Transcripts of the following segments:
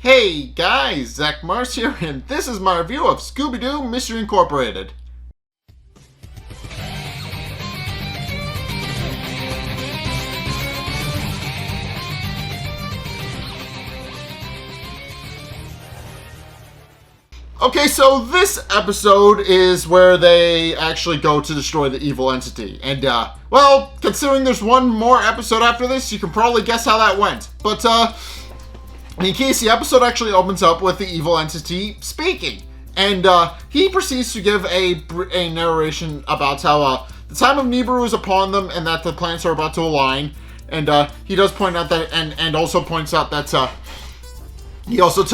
Hey guys, Zack here, and this is my review of Scooby-Doo Mystery Incorporated. Okay, so this episode is where they actually go to destroy the evil entity. And, well, considering there's one more episode after this, you can probably guess how that went. But, in case, the episode actually opens up with the evil entity speaking. And, he proceeds to give a narration about how, the time of Nibiru is upon them and that the planets are about to align. And, he does point out that, and also points out that, he also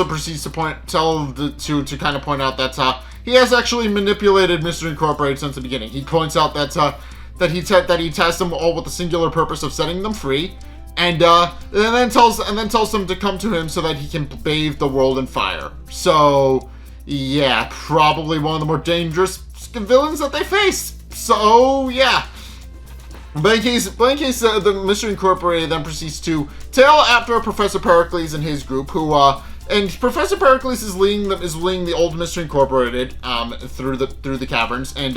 proceeds to point out that he has actually manipulated Mystery Incorporated since the beginning. He points out that he tasked them all with the singular purpose of setting them free, and then tells them to come to him so that he can bathe the world in fire. So yeah, probably one of the more dangerous villains that they face. So yeah. But in case, the Mystery Incorporated then proceeds to tail after Professor Pericles and his group, and Professor Pericles is leading the old Mystery Incorporated through the caverns, and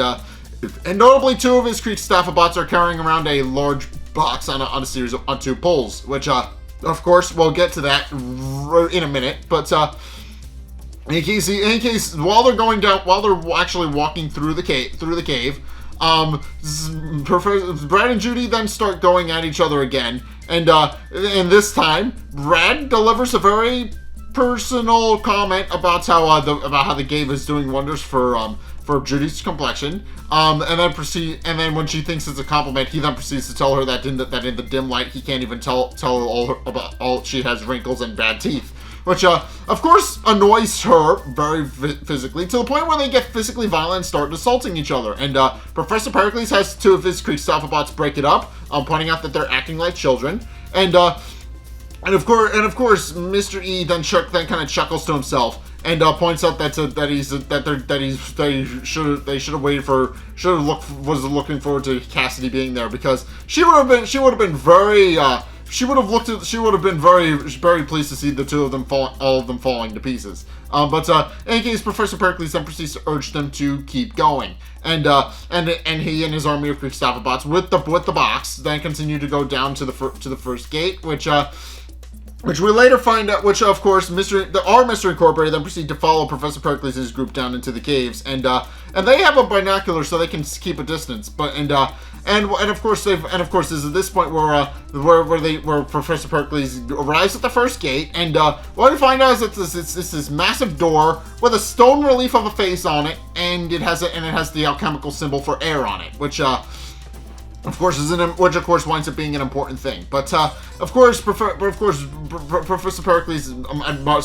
notably two of his Staffbots are carrying around a large box on two poles, which of course we'll get to that in a minute. But in case while they're actually walking through the cave. Brad and Judy then start going at each other again, and this time Brad delivers a very personal comment about how the cave is doing wonders for Judy's complexion. And then when she thinks it's a compliment, he then proceeds to tell her that in the dim light he can't even tell she has wrinkles and bad teeth. Which, of course, annoys her very physically, to the point where they get physically violent and start assaulting each other. And Professor Pericles has two of his Staffbots break it up, pointing out that they're acting like children. And of course, Mr. E then kind of chuckles to himself and points out that was looking forward to Cassidy being there, because she would have been very very pleased to see the two of them all of them falling to pieces. But in any case, Professor Pericles then proceeds to urge them to keep going, and he and his army of Staffbots with the box then continue to go down to the first gate, which we later find out, which of course Mystery Incorporated then proceed to follow Professor Pericles' group down into the caves, and they have a binocular so they can keep a distance. But and of course this is this point where Professor Pericles arrives at the first gate, and what we find out is that this massive door with a stone relief of a face on it, and it has the alchemical symbol for air on it, which of course winds up being an important thing. But of course Professor Pericles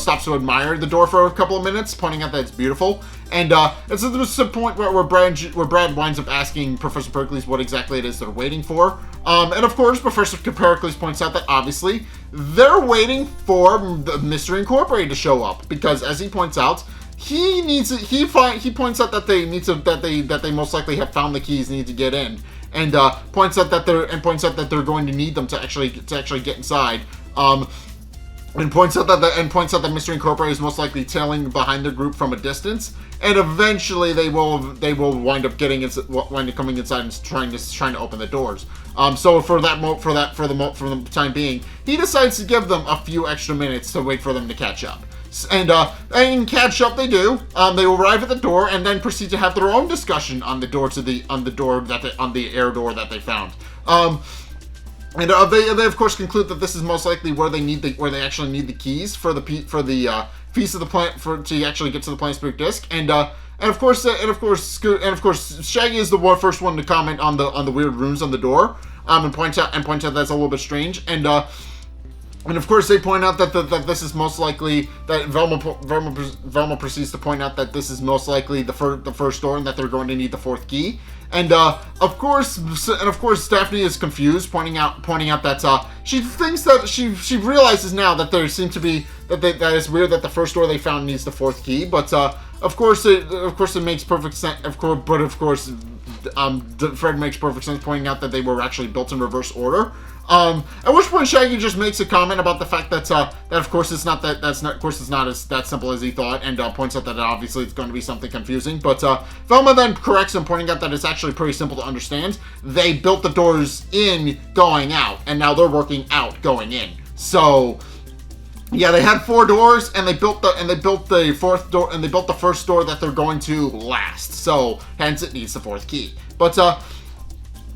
stops to admire the door for a couple of minutes, pointing out that it's beautiful. And it's a point where Brad winds up asking Professor Pericles what exactly it is they're waiting for. And of course Professor Pericles points out that obviously they're waiting for the Mystery Incorporated to show up, because as he points out, he points out that they most likely have found the keys, need to get in. And points out that they're going to need them to actually get inside. And points out that Mystery Incorporated is most likely tailing behind the group from a distance, and eventually they will wind up coming inside and trying to open the doors. So for the time being, he decides to give them a few extra minutes to wait for them to catch up. And catch up they do. They arrive at the door and then proceed to have their own discussion on the air door that they found. And they of course conclude that this is most likely where they actually need the keys for the piece of the planet to actually get to the Planespheric Disc. And of course Shaggy is the first one to comment on the weird runes on the door, and point out that's a little bit strange. And of course, they point out that this is most likely that Velma proceeds to point out that this is most likely the first door, and that they're going to need the fourth key. And of course, Daphne is confused, pointing out that she thinks that she realizes now that there seem to be that it's weird that the first door they found needs the fourth key. But of course it makes perfect sense. Of course, Fred makes perfect sense, pointing out that they were actually built in reverse order. At which point Shaggy just makes a comment about the fact that of course it's not that simple as he thought, and points out that obviously it's going to be something confusing. But Velma then corrects him, pointing out that it's actually pretty simple to understand. They built the doors in going out, and now they're working out going in. So yeah, they had 4 doors, and they built the fourth door, and they built the first door that they're going to last. So hence it needs the 4th key. But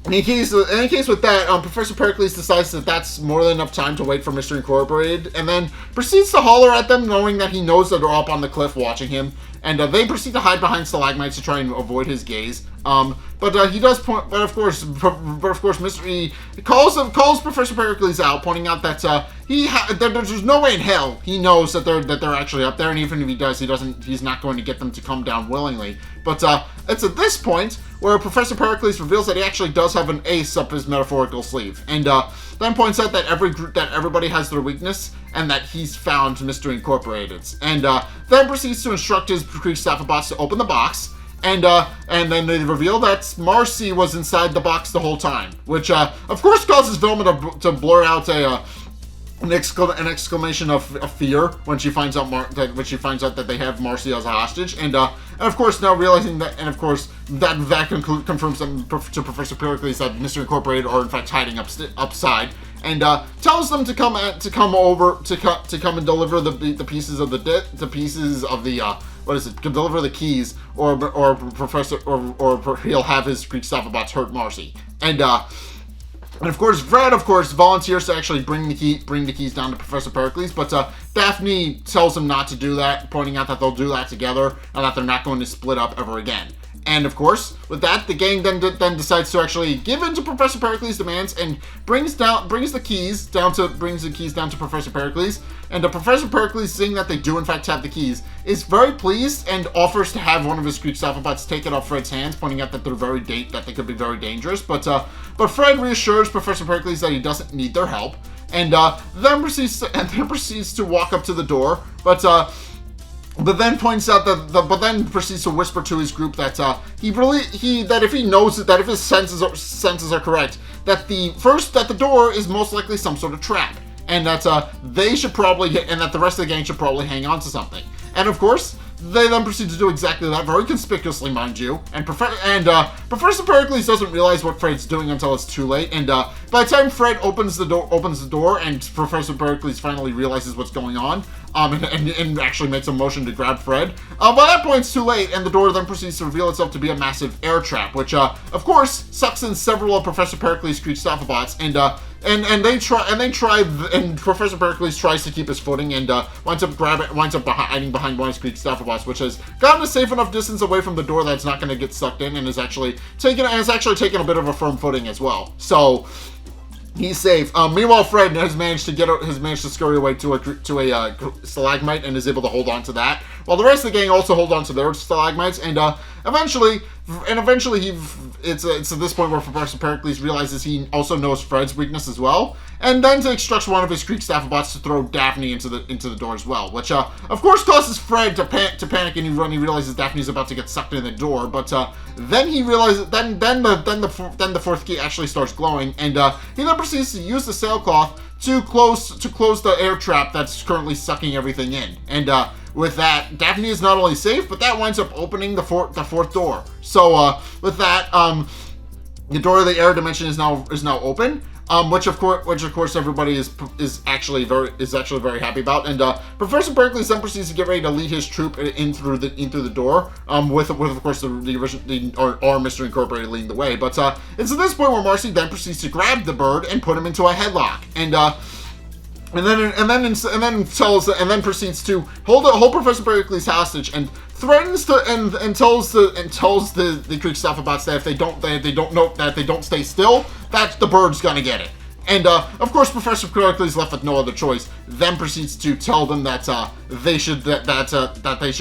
in any case with that, Professor Pericles decides that that's more than enough time to wait for Mr. Incorporated, and then proceeds to holler at them, knowing that he knows that they're up on the cliff watching him, and they proceed to hide behind stalagmites to try and avoid his gaze. But he does point. But of course, Mr. E calls Professor Pericles out, pointing out that there's no way in hell he knows that they're actually up there, and even if he does, he's not going to get them to come down willingly. But it's at this point where Professor Pericles reveals that he actually does have an ace up his metaphorical sleeve, and then points out that everybody has their weakness, and that he's found Mr. Incorporated's, and then proceeds to instruct his Kriegstaffelbots to open the box. And then they reveal that Marcy was inside the box the whole time, which of course causes Velma to blur out an exclamation of fear when she finds out that they have Marcy as a hostage, and of course now realizing that, and of course that confirms to Professor Pericles that Mr. Incorporated are in fact hiding upside, and tells them to come and deliver the pieces of deliver the keys, or he'll have his Kriegstaffelbots hurt Marcy. And of course, Fred, volunteers to actually bring the keys down to Professor Pericles, but Daphne tells him not to do that, pointing out that they'll do that together, and that they're not going to split up ever again. And of course, with that, the gang then decides to actually give in to Professor Pericles' demands and brings the keys down to Professor Pericles. And Professor Pericles, seeing that they do in fact have the keys, is very pleased and offers to have one of his Kriegstaffelbots take it off Fred's hands, pointing out that they could be very dangerous. But Fred reassures Professor Pericles that he doesn't need their help, and then proceeds to walk up to the door, but then points out but then proceeds to whisper to his group that if his senses are correct, that the door is most likely some sort of trap, and that that the rest of the gang should probably hang on to something. And of course, they then proceed to do exactly that, very conspicuously, mind you. And Professor Pericles doesn't realize what Fred's doing until it's too late. And by the time Fred opens the door, and Professor Pericles finally realizes what's going on, and actually makes a motion to grab Fred, by that point it's too late, and the door then proceeds to reveal itself to be a massive air trap, which of course sucks in several of Professor Pericles' Kriegstaffelbots, and Professor Pericles tries to keep his footing, and winds up hiding behind one of his Kriegstaffelbots, which has gotten a safe enough distance away from the door that it's not going to get sucked in, and is actually taking a bit of a firm footing as well. So he's safe. Meanwhile, Fred has managed to scurry away to a stalagmite and is able to hold on to that, while the rest of the gang also hold on to their stalagmites, and eventually it's at this point where Professor Pericles realizes he also knows Fred's weakness as well, and then instructs one of his Kriegstaffelbots to throw Daphne into the door as well, which of course causes Fred to panic, and he realizes Daphne's about to get sucked in the door, but then he realizes then the 4th key actually starts glowing, and he then proceeds to use the sailcloth to close the air trap that's currently sucking everything in. And with that, Daphne is not only safe, but that winds up opening the 4th door. So with that, the door of the air dimension is now open, which of course everybody is actually very happy about. And Professor Pericles then proceeds to get ready to lead his troop in through the door, with of course our Mr. Incorporated leading the way. But it's at this point where Marcy then proceeds to grab the bird and put him into a headlock, and then proceeds to hold Professor Pericles hostage, and threatens to and tells the Kriegstaffelbots that if they don't stay still, that the bird's gonna get it. And of course, Professor Pericles, left with no other choice, then proceeds to tell them that they should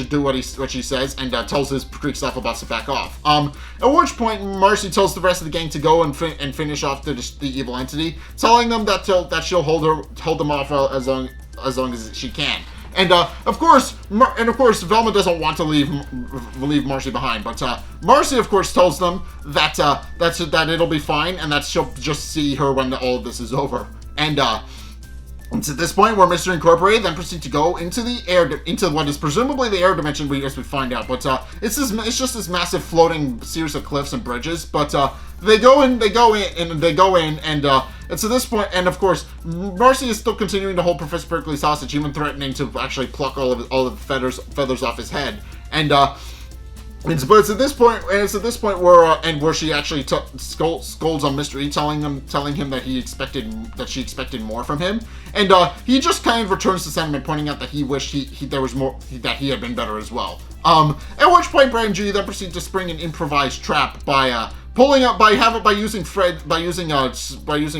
do what she says, and tells his Kriegstaffelbots to back off. At which point, Marcy tells the rest of the gang to go and finish off the evil entity, telling them that she'll hold them off as long as she can. And of course, Velma doesn't want to leave Marcy behind, but Marcy, of course, tells them that that it'll be fine, and that she'll just see her when all of this is over. And it's at this point where Mr. Incorporated then proceed to go into into what is presumably the air dimension, as we find out. But it's just this massive floating series of cliffs and bridges. But they go in, and to this point, and of course, Marcy is still continuing to hold Professor Pericles hostage, even threatening to actually pluck all of the feathers off his head. And it's at this point where she actually scolds on Mr. E, telling him that she expected more from him, and he just kind of returns the sentiment, pointing out that he wished there was more, that he had been better as well. At which point Brad and Judy then proceed to spring an improvised trap by using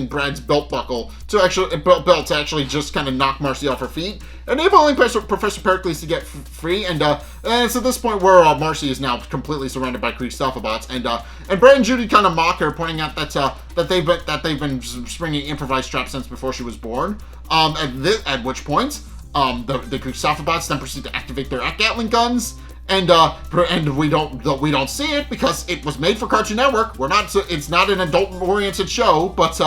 Brad's belt buckle to actually just kind of knock Marcy off her feet, enabling Professor Pericles to get free. And it's at this point where Marcy is now completely surrounded by Kree-Stophabots, and Brad and Judy kind of mock her, pointing out that they've been springing improvised traps since before she was born. At which point the Kree-Stophabots then proceed to activate their Gatling guns. And we don't see it because it was made for Cartoon Network. It's not an adult-oriented show, but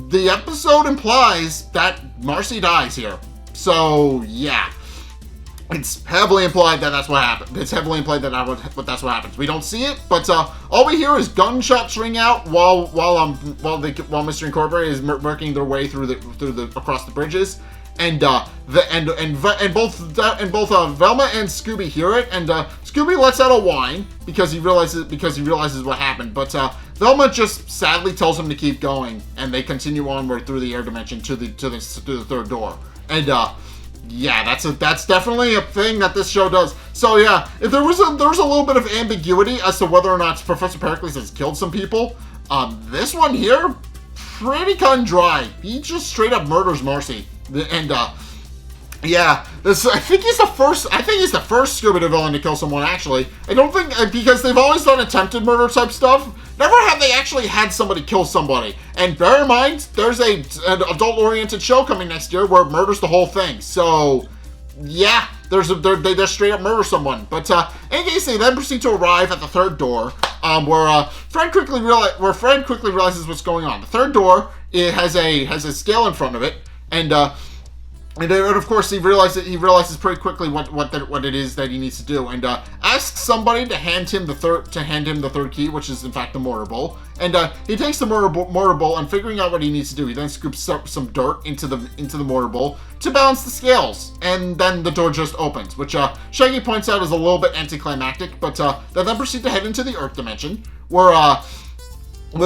the episode implies that Marcy dies here. So yeah, it's heavily implied that that's what happened. It's heavily implied that that's what happens. We don't see it, but all we hear is gunshots ring out while Mr. Incorporated is working their way through across the bridges. And both Velma and Scooby hear it, and Scooby lets out a whine because he realizes what happened. But Velma just sadly tells him to keep going, and they continue onward through the air dimension to the third door. And yeah, that's definitely a thing that this show does. So yeah, if there was a little bit of ambiguity as to whether or not Professor Pericles has killed some people, this one here, pretty cut and dry. He just straight up murders Marcy. And yeah, I think he's the first Scooby-Doo villain to kill someone. Actually, I don't think, because they've always done attempted murder type stuff. Never have they actually had somebody kill somebody. And bear in mind, there's an adult-oriented show coming next year where it murders the whole thing. So yeah, they just straight up murder someone. But in case, they then proceed to arrive at the third door, where Fred quickly realizes what's going on. The third door, it has a scale in front of it. And of course, he realizes pretty quickly what it is that he needs to do, and asks somebody to hand him the third key, which is in fact the mortar bowl. And he takes the mortar bowl, and figuring out what he needs to do, he then scoops up some dirt into the mortar bowl to balance the scales, and then the door just opens, which Shaggy points out is a little bit anticlimactic. But they then proceed to head into the Earth dimension, where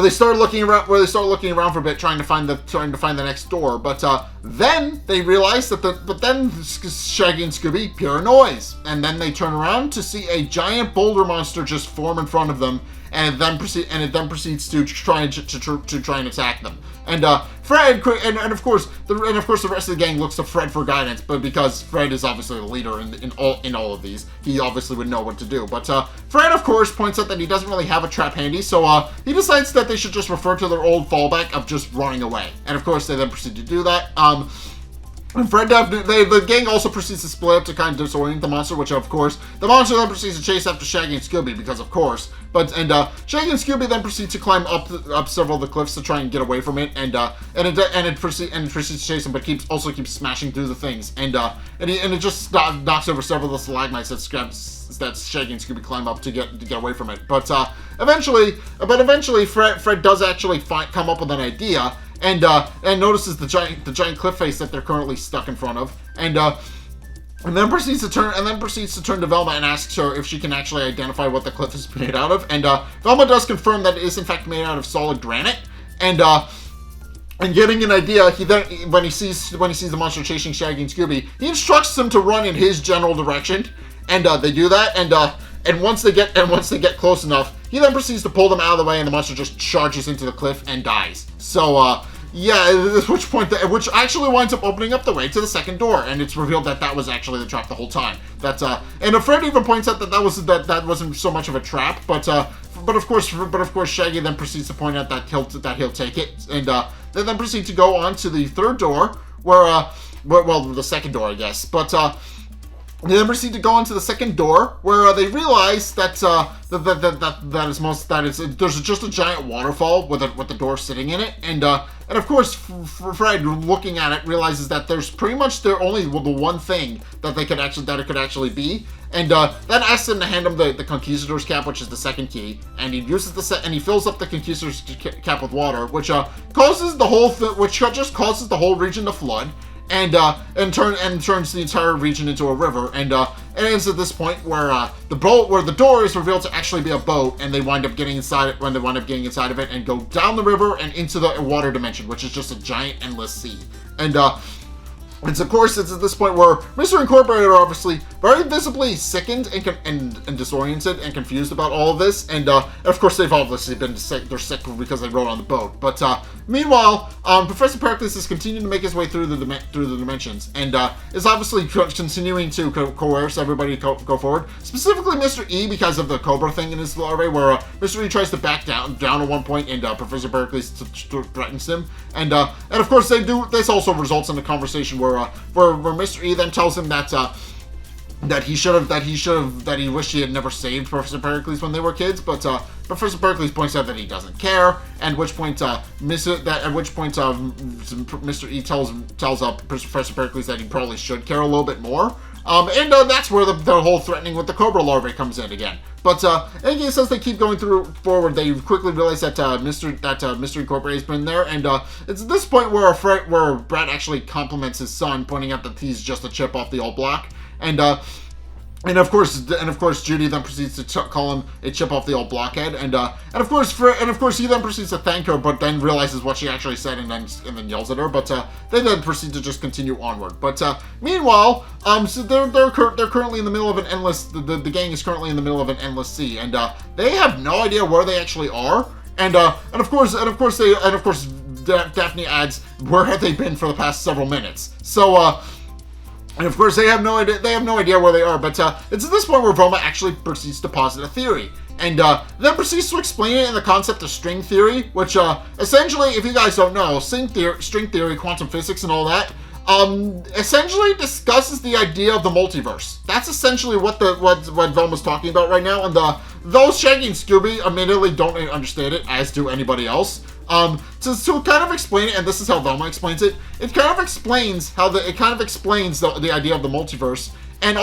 they start looking around for a bit, trying to find the next door. But then they realize then Shaggy and Scooby hear a noise, and then they turn around to see a giant boulder monster just form in front of them, and it then proceeds to try and attack them. And Fred and of course the rest of the gang looks to Fred for guidance, but because Fred is obviously the leader in all of these, he obviously would know what to do. But Fred, of course, points out that he doesn't really have a trap handy, so he decides that they should just refer to their old fallback of just running away. And of course, they then proceed to do that. And Fred, the gang also proceeds to split up to kind of disorient the monster, which of course, the monster then proceeds to chase after Shaggy and Scooby, because of course. Shaggy and Scooby then proceed to climb up several of the cliffs to try and get away from it, and it proceeds to chase them, but also keeps smashing through the things, and it just knocks over several of the stalagmites that Shaggy and Scooby climb up to get away from it. But eventually, Fred does actually come up with an idea. And notices the giant cliff face that they're currently stuck in front of, and then proceeds to turn to Velma and asks her if she can actually identify what the cliff is made out of. And Velma does confirm that it is in fact made out of solid granite. And getting an idea, when he sees the monster chasing Shaggy and Scooby, he instructs them to run in his general direction, and they do that. And once they get close enough, he then proceeds to pull them out of the way, and the monster just charges into the cliff and dies. So yeah, at which actually winds up opening up the way to the second door, and it's revealed that was actually the trap the whole time. And a friend even points out that wasn't so much of a trap, but of course Shaggy then proceeds to point out that he'll take it, and they then proceed to go on to the third door, where the second door, I guess. But they then proceed to go into the second door, where they realize that there's just a giant waterfall with the door sitting in it, and of course Fred, looking at it, realizes that there's pretty much only the one thing that it could actually be, and then asks him to hand him the Conquistador's cap, which is the second key, and he uses and he fills up the Conquistador's cap with water, which causes the whole region to flood. And turns the entire region into a river, and it ends at this point where the door is revealed to actually be a boat, and they wind up getting inside it of it and go down the river and into the water dimension, which is just a giant endless sea. And it's at this point where Mr. Incorporated are obviously very visibly sickened and disoriented and confused about all of this, and of course they've obviously been sick. They're sick because they rode on the boat. But meanwhile, Professor Pericles is continuing to make his way through the dimensions, and is obviously continuing to coerce everybody to go forward. Specifically, Mr. E, because of the Cobra thing in his larvae, where Mr. E tries to back down at one point, and Professor Pericles threatens him, and of course they do. This also results in a conversation where Mr. E then tells him that he wished he had never saved Professor Pericles when they were kids, but Professor Pericles points out that he doesn't care, at which point Mr. E tells Professor Pericles that he probably should care a little bit more. And that's where the whole threatening with the Cobra larvae comes in again. But in case as they keep going forward, they quickly realize that Mr. Incorporated has been there, and it's at this point where Brett actually compliments his son, pointing out that he's just a chip off the old block, and of course Judy then proceeds to call him a chip off the old blockhead, and of course he then proceeds to thank her, but then realizes what she actually said and then yells at her. But they then proceed to just continue onward. But meanwhile, so they're currently in the middle of an endless. The gang is currently in the middle of an endless sea, and they have no idea where they actually are. And of course Daphne adds, where have they been for the past several minutes? So and of course, they have no idea where they are. But it's at this point where Velma actually proceeds to posit a theory, and then proceeds to explain it in the concept of string theory, which essentially, if you guys don't know, string theory, quantum physics, and all that, essentially discusses the idea of the multiverse. That's essentially what Velma's talking about right now, and those Shaggy and Scooby admittedly don't understand it, as do anybody else. To kind of explain it, and this is how Velma explains it, it kind of explains the idea of the multiverse, and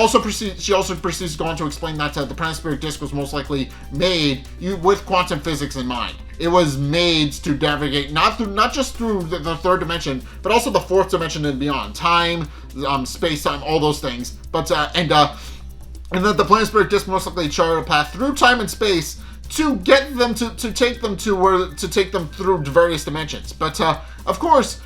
she also proceeds to go on to explain that the planispheric disk was most likely made with quantum physics in mind. It was made to navigate not just through the third dimension, but also the fourth dimension and beyond, time, space-time, all those things. But and that the planispheric disk most likely charted a path through time and space to get them to take them through various dimensions. But of course,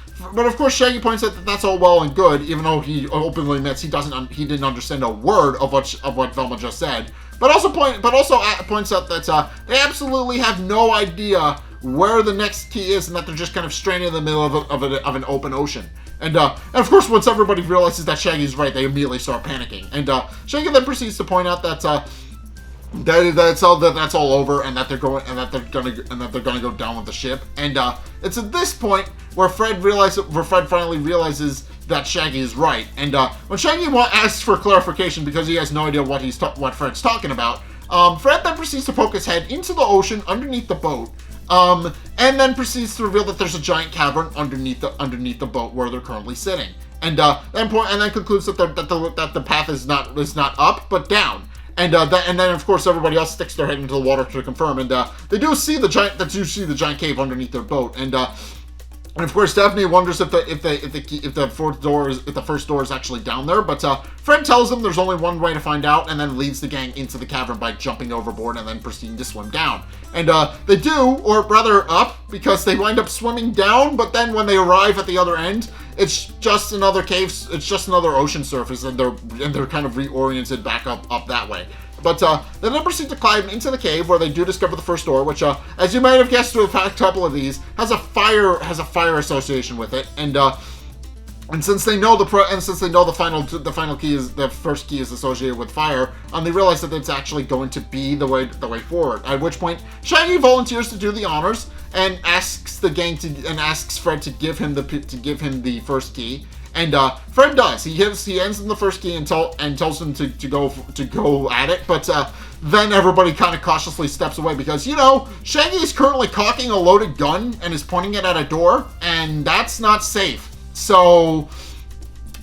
Shaggy points out that that's all well and good, even though he openly admits he didn't understand a word of what Velma just said. But also points out that they absolutely have no idea where the next key is, and that they're just kind of stranded in the middle of an open ocean. And of course, once everybody realizes that Shaggy's right, they immediately start panicking. And Shaggy then proceeds to point out that that's all over, and that they're gonna go down with the ship. And it's at this point where Fred finally realizes that Shaggy is right. And when Shaggy asks for clarification because he has no idea what Fred's talking about, Fred then proceeds to poke his head into the ocean underneath the boat, and then proceeds to reveal that there's a giant cavern underneath the boat where they're currently sitting. And then concludes that the path is not up but down. And then of course everybody else sticks their head into the water to confirm, and they do see the giant cave underneath their boat, and of course Daphne wonders if the first door is actually down there, but Fred tells them there's only one way to find out, and then leads the gang into the cavern by jumping overboard and then proceeding to swim down. And they do, or rather up, because they wind up swimming down, but then when they arrive at the other end, it's just another cave, it's just another ocean surface, and they're kind of reoriented back up that way. But they then proceed to climb into the cave, where they do discover the first door, which, as you might have guessed through a couple of these, has a fire association with it, and since they know the final key is the first key is associated with fire, they realize that it's actually going to be the way forward. At which point, Shaggy volunteers to do the honors and asks Fred to give him the first key. And Fred does. He ends in the first key and tells him to go at it, but then everybody kind of cautiously steps away because, you know, Shaggy is currently cocking a loaded gun and is pointing it at a door, and that's not safe. So,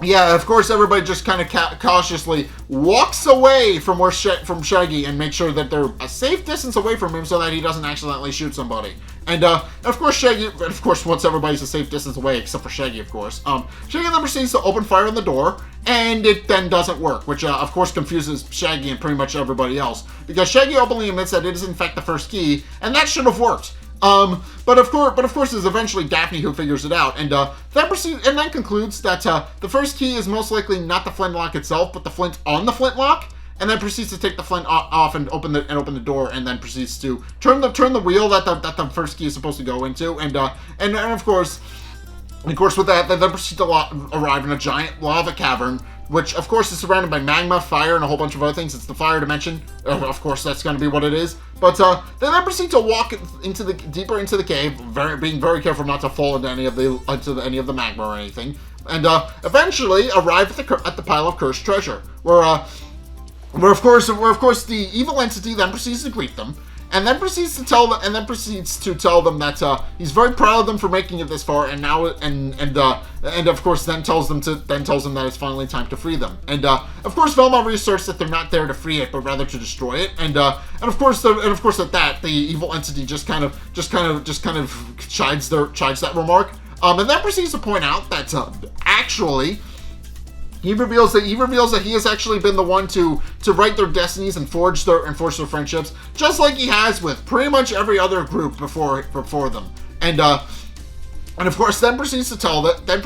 yeah, of course, everybody just kind of cautiously walks away from from Shaggy and makes sure that they're a safe distance away from him so that he doesn't accidentally shoot somebody. And of course, Shaggy, of course, once everybody's a safe distance away, except for Shaggy, of course, Shaggy then proceeds to open fire on the door, and it then doesn't work, which of course confuses Shaggy and pretty much everybody else, because Shaggy openly admits that it is in fact the first key, and that should have worked. But of course, it's eventually Daphne who figures it out, and then concludes that the first key is most likely not the flintlock itself, but the flint on the flintlock, and then proceeds to take the flint off and open the door, and then proceeds to turn the wheel that the first key is supposed to go into, and of course with that, they then proceed to arrive in a giant lava cavern, which of course is surrounded by magma, fire, and a whole bunch of other things. It's the fire dimension. Of course, that's going to be what it is. But they then proceed to walk deeper into the cave, being very careful not to fall into any of the magma or anything, and eventually arrive at the pile of cursed treasure, where of course the evil entity then proceeds to greet them. And then proceeds to tell them that he's very proud of them for making it this far, and now and of course then tells them that it's finally time to free them. And of course Velma reasserts that they're not there to free it, but rather to destroy it. And of course at that the evil entity just kind of chides that remark. And then proceeds to point out that actually, He reveals that he has actually been the one to write their destinies and forge their friendships, just like he has with pretty much every other group before them. And of course, then proceeds to tell them that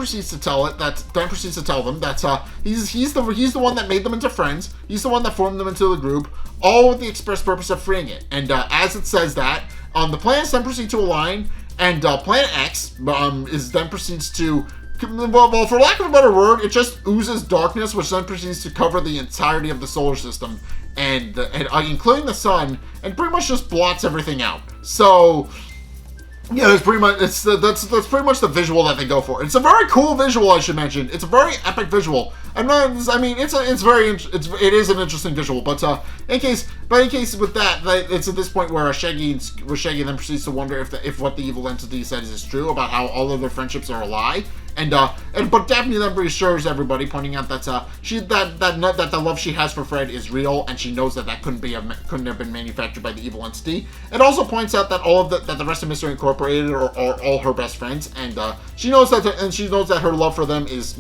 he's the one that made them into friends. He's the one that formed them into the group, all with the express purpose of freeing it. And as it says that, the planets then proceed to align, and Planet X proceeds to. Well, for lack of a better word, it just oozes darkness, which then proceeds to cover the entirety of the solar system, and including the sun, and pretty much just blots everything out. So, yeah, that's pretty much the visual that they go for. It's a very cool visual, I should mention. It's a very epic visual. It is an interesting visual, but in case with that, it's at this point where Shaggy then proceeds to wonder if what the evil entity says is true about how all of their friendships are a lie. But Daphne then reassures everybody, pointing out that that the love she has for Fred is real, and she knows that couldn't have been manufactured by the evil entity. It also points out that that the rest of Mystery Incorporated are all her best friends, and she knows that her love for them is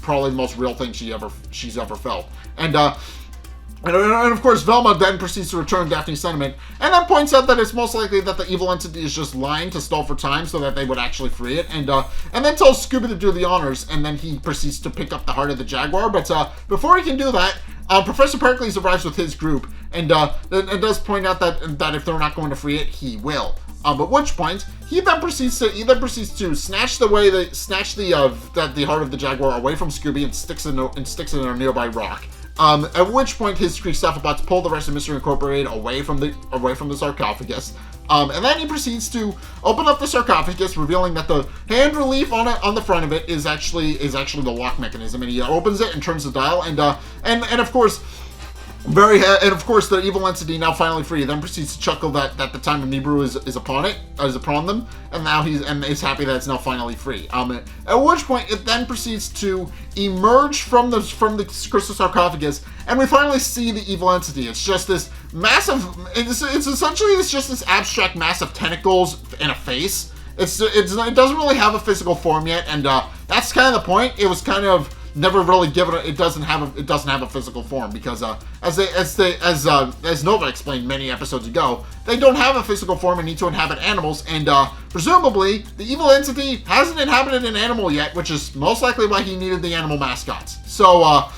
probably the most real thing she's ever felt. And of course, Velma then proceeds to return Daphne's sentiment, and then points out that it's most likely that the evil entity is just lying to stall for time so that they would actually free it, and then tells Scooby to do the honors, and then he proceeds to pick up the heart of the Jaguar, but before he can do that, Professor Pericles arrives with his group, and does point out that if they're not going to free it, he will. At which point, he then proceeds to snatch the heart of the Jaguar away from Scooby and sticks it in a nearby rock. At which point his Kristofferbots pull the rest of Mystery Incorporated away from the sarcophagus. And then he proceeds to open up the sarcophagus, revealing that the hand relief on the front of it is actually the lock mechanism. And he opens it and turns the dial, and of course, the evil entity, now finally free, then proceeds to chuckle that the time of Nibiru is upon them, and now is happy that it's now finally free. At which point it then proceeds to emerge from the crystal sarcophagus, and we finally see the evil entity. It's just this massive. It's essentially just this abstract mass of tentacles and a face. It doesn't really have a physical form yet, and that's kind of the point. It was kind of never really given. It doesn't have a physical form because as Nova explained many episodes ago, they don't have a physical form and need to inhabit animals, and presumably the evil entity hasn't inhabited an animal yet, which is most likely why he needed the animal mascots. So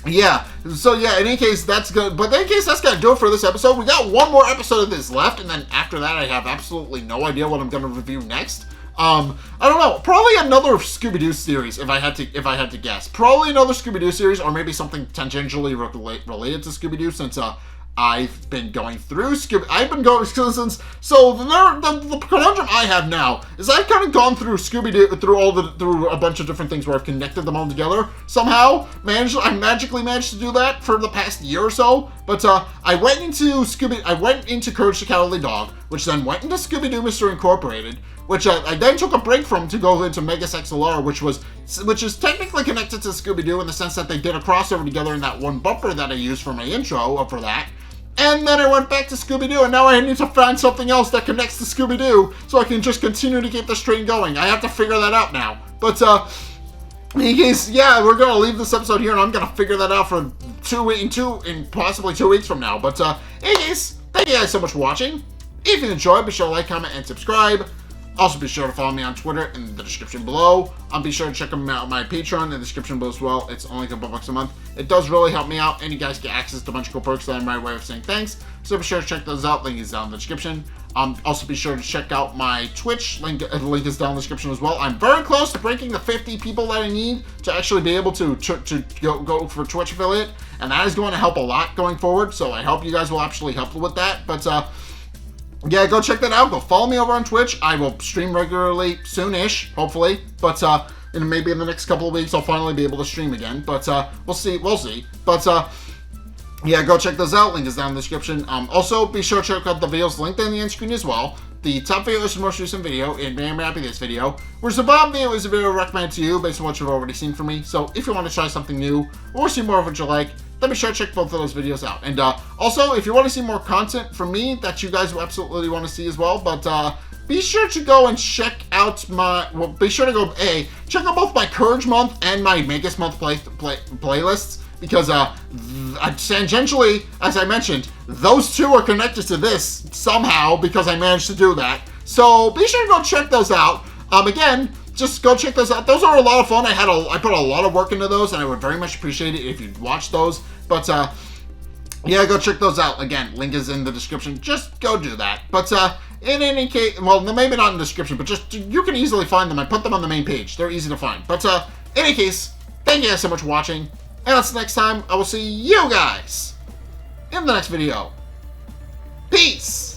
in any case, that's good. But in any case, that's gonna do it for this episode. We got one more episode of this left, and then after that, I have absolutely no idea what I'm gonna review next. I don't know. Probably another Scooby-Doo series, if I had to guess. Probably another Scooby-Doo series, or maybe something tangentially related to Scooby-Doo, since I've been going through Scooby. I've been going since. So the conundrum I have now is I've kind of gone through Scooby-Doo through a bunch of different things where I've connected them all together somehow. I magically managed to do that for the past year or so. But I went into Courage the Cowardly Dog, which then went into Scooby-Doo Mystery Incorporated, which I then took a break from to go into Megas XLR, which is technically connected to Scooby-Doo in the sense that they did a crossover together in that one bumper that I used for my intro for that. And then I went back to Scooby-Doo, and now I need to find something else that connects to Scooby-Doo so I can just continue to keep the train going. I have to figure that out now. But, in case, yeah, we're gonna leave this episode here, and I'm gonna figure that out for possibly 2 weeks from now. But, in case, thank you guys so much for watching. If you enjoyed, be sure to like, comment, and subscribe. Also, be sure to follow me on Twitter in the description below. Be sure to check out my Patreon in the description below as well. It's only $2 a month. It does really help me out, and you guys get access to a bunch of cool perks that I'm my way of saying thanks. So be sure to check those out. Link is down in the description. Also, be sure to check out my Twitch. Link is down in the description as well. I'm very close to breaking the 50 people that I need to actually be able to go for Twitch affiliate, and that is going to help a lot going forward. So I hope you guys will actually help with that. But yeah, go check that out. Go follow me over on Twitch. I will stream regularly soon-ish, hopefully. But maybe in the next couple of weeks, I'll finally be able to stream again. But we'll see. But yeah, go check those out. Link is down in the description. Also, be sure to check out the videos linked in the end screen as well. The top video is the most recent video, and I'm happy this video. Whereas the bottom video is a video recommended to you based on what you've already seen from me. So if you want to try something new or see more of what you like, then be sure to check both of those videos out. And also, if you want to see more content from me that you guys will absolutely want to see as well, but be sure to go and check out be sure to go, check out both my Courage Month and my Megas Month playlists, because tangentially, as I mentioned, those two are connected to this somehow because I managed to do that. So be sure to go check those out. Again, just go check those out. Those are a lot of fun. I put a lot of work into those, and I would very much appreciate it if you'd watch those. But yeah, go check those out. Again, link is in the description. Just go do that. But in any case, well, maybe not in the description, but just you can easily find them. I put them on the main page. They're easy to find. But in any case, thank you guys so much for watching. And until next time, I will see you guys in the next video. Peace!